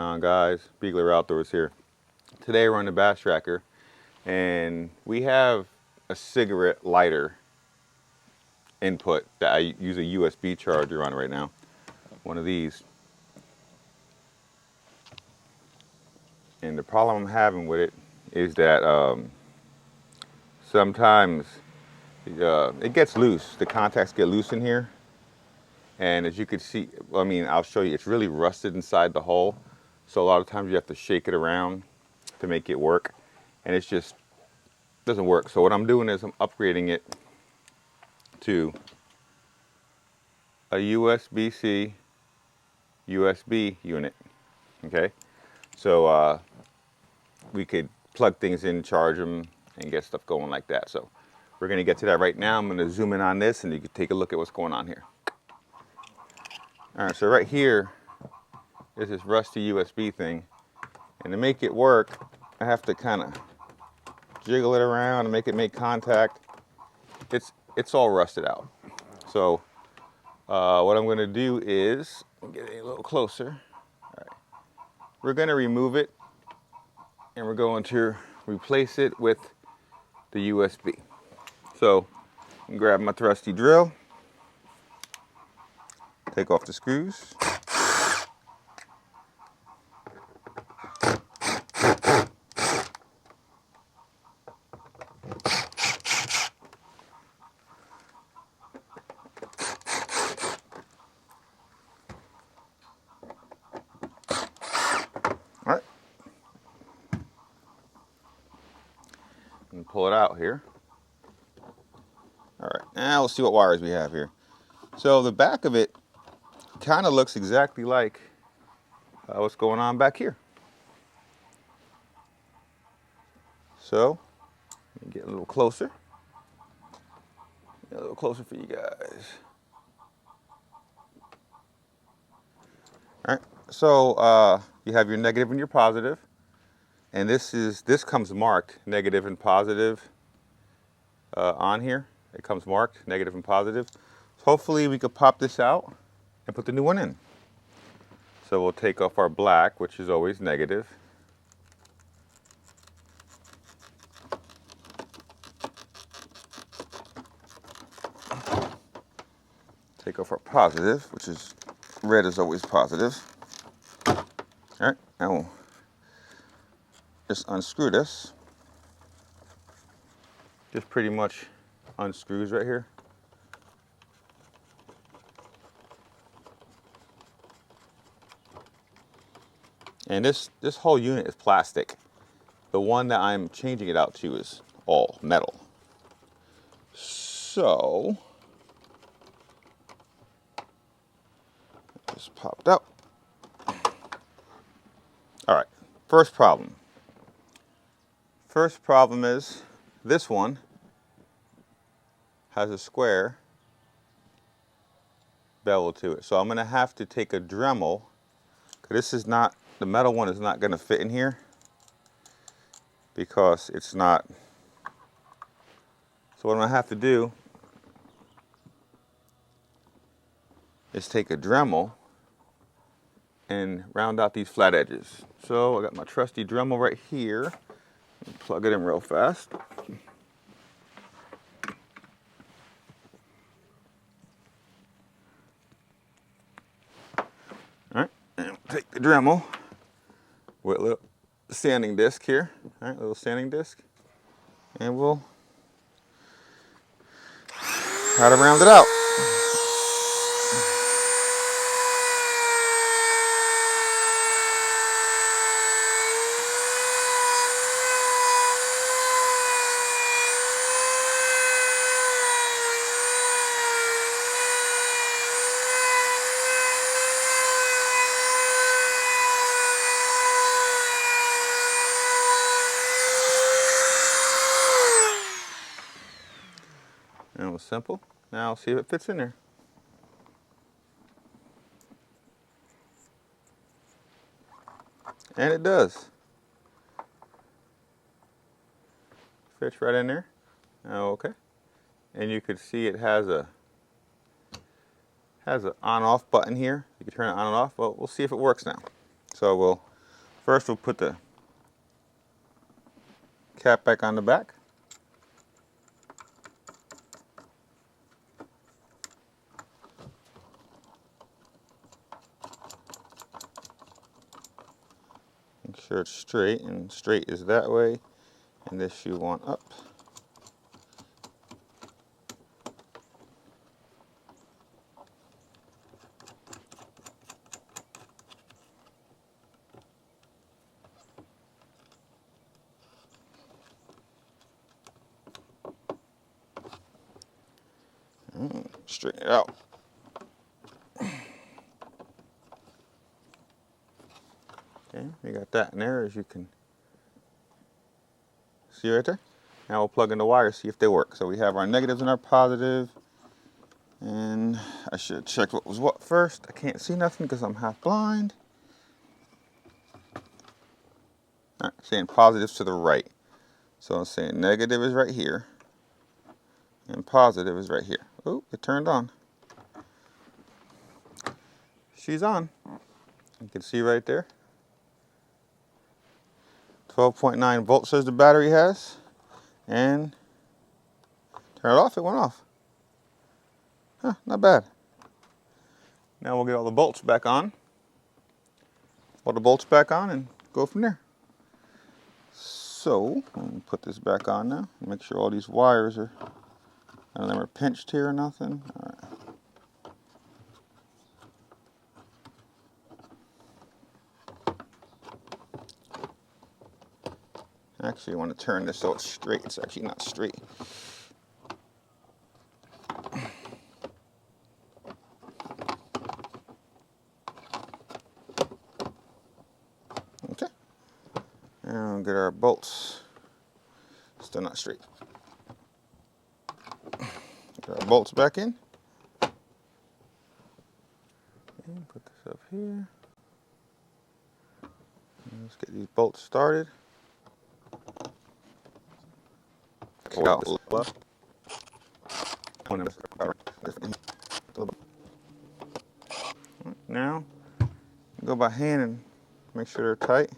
on, guys? Beagler Outdoors here. Today we're on the Bass Tracker and we have a cigarette lighter input that I use a USB charger on right now. One of these. And the problem I'm having with it is that sometimes it gets loose. The contacts get loose in here. And as you can see, I mean, I'll show you, it's really rusted inside the hole. So a lot of times you have to shake it around to make it work. And it's just doesn't work. So what I'm doing is I'm upgrading it to a USBC USB unit. Okay. So we could plug things in, charge them, and get stuff going like that. So we're going to get to that right now. I'm going to zoom in on this and you can take a look at what's going on here. All right, so right here is this rusty USB thing, and to make it work, I have to kind of jiggle it around and make it make contact. It's all rusted out. So what I'm going to do is get it a little closer. All right, we're going to remove it, and we're going to replace it with the USB. So I'm grab my trusty drill, take off the screws. All right, and pull it out here. All right, now we'll see what wires we have here. So the back of it kind of looks exactly like what's going on back here. So let me get a little closer. Get a little closer for you guys. All right, so you have your negative and your positive, and this comes marked negative and positive on here. It comes marked negative and positive. So hopefully we could pop this out and put the new one in. So we'll take off our black, which is always negative. Take off our positive, which is red is always positive. All right, now we'll just unscrew this. Just pretty much unscrews right here. And this whole unit is plastic. The one that I'm changing it out to is all metal. So just popped out. All right, first problem. First problem is this one has a square bevel to it. So I'm gonna have to take a Dremel, because this is not, the metal one is not gonna fit in here because it's not. So what I'm gonna have to do is take a Dremel and round out these flat edges. So I got my trusty Dremel right here. Plug it in real fast. All right, and take the Dremel with a little sanding disc here. All right, little sanding disc, and we'll try to round it out. And it was simple. Now I'll see if it fits in there. And it does. Fits right in there. Okay. And you can see it has an on-off button here. You can turn it on and off. Well, we'll see if it works now. So we'll First, we'll put the cap back on the back. Make sure it's straight, and straight is that way, and this you want up. Straighten it out. Okay, we got that in there, as you can see right there. Now we'll plug in the wires, see if they work. So we have our negatives and our positive. And I should check what was what first. I can't see nothing because I'm half blind. All right, saying positives to the right. So I'm saying negative is right here, and positive is right here. Oh, it turned on. She's on. You can see right there. 12.9 volts says the battery has. And turn it off, it went off. Huh, not bad. Now we'll get all the bolts back on. All the bolts back on and go from there. So, I'm gonna put this back on now. Make sure all these wires are, none of them are pinched here or nothing. All right. Actually, I want to turn this so it's straight. It's actually not straight. Okay. And we'll get our bolts. Still not straight. Get our bolts back in. And put this up here. And let's get these bolts started. Now, go by hand and make sure they're tight.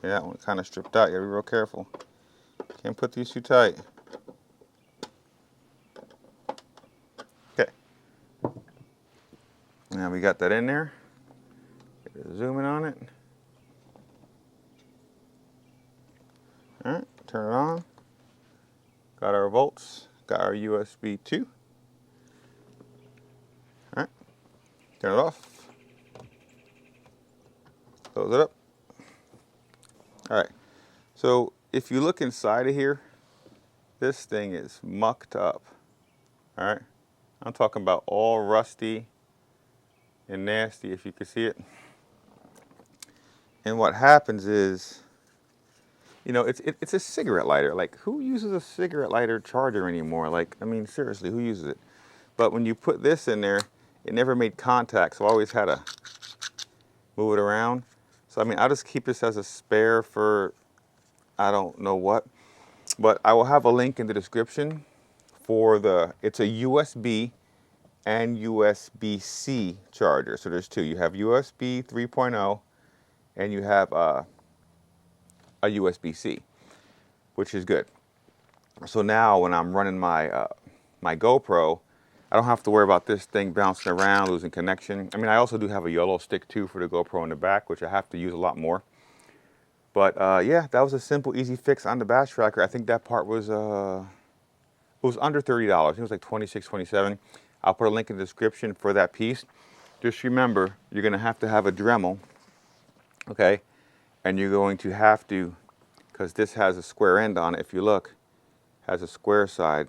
Yeah, that one kind of stripped out. You gotta be real careful. Can't put these too tight. Okay. Now we got that in there. Get a zoom in on it. All right, turn it on. Got our volts. Got our USB 2. All right, turn it off. Close it up. All right, so if you look inside of here, this thing is mucked up. All right, I'm talking about all rusty and nasty, if you can see it. And what happens is, you know, it's a cigarette lighter. Like, who uses a cigarette lighter charger anymore? Like, I mean, seriously, who uses it? But when you put this in there, it never made contact, so I always had to move it around. So, I mean, I'll just keep this as a spare for I don't know what. But I will have a link in the description for it's a USB and USB-C charger. So there's two. You have USB 3.0 and you have a USB-C, which is good. So now when I'm running my my GoPro, I don't have to worry about this thing bouncing around, losing connection. I mean, I also do have a YOLO stick too for the GoPro in the back, which I have to use a lot more. But yeah, that was a simple, easy fix on the bash tracker. I think that part was it was under $30. I think it was like $26, $27. I'll put a link in the description for that piece. Just remember, you're going to have a Dremel, okay? And you're going to have to, because this has a square end on it, if you look, has a square side.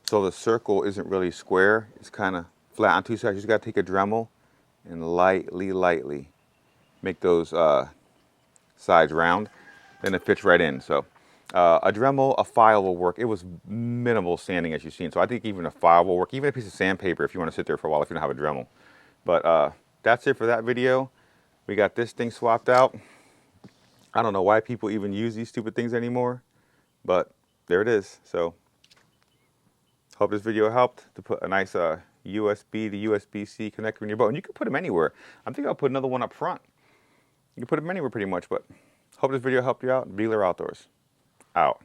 So the circle isn't really square. It's kind of flat on two sides. You just got to take a Dremel and lightly make those sides round. Then it fits right in. So a Dremel, a file will work. It was minimal sanding, as you've seen. So I think even a file will work. Even a piece of sandpaper if you want to sit there for a while if you don't have a Dremel. But that's it for that video. We got this thing swapped out. I don't know why people even use these stupid things anymore, but there it is. So hope this video helped to put a nice USB to USB-C connector in your boat. And you can put them anywhere. I think I'll put another one up front. You can put them anywhere pretty much, but hope this video helped you out. Beeler Outdoors. Out.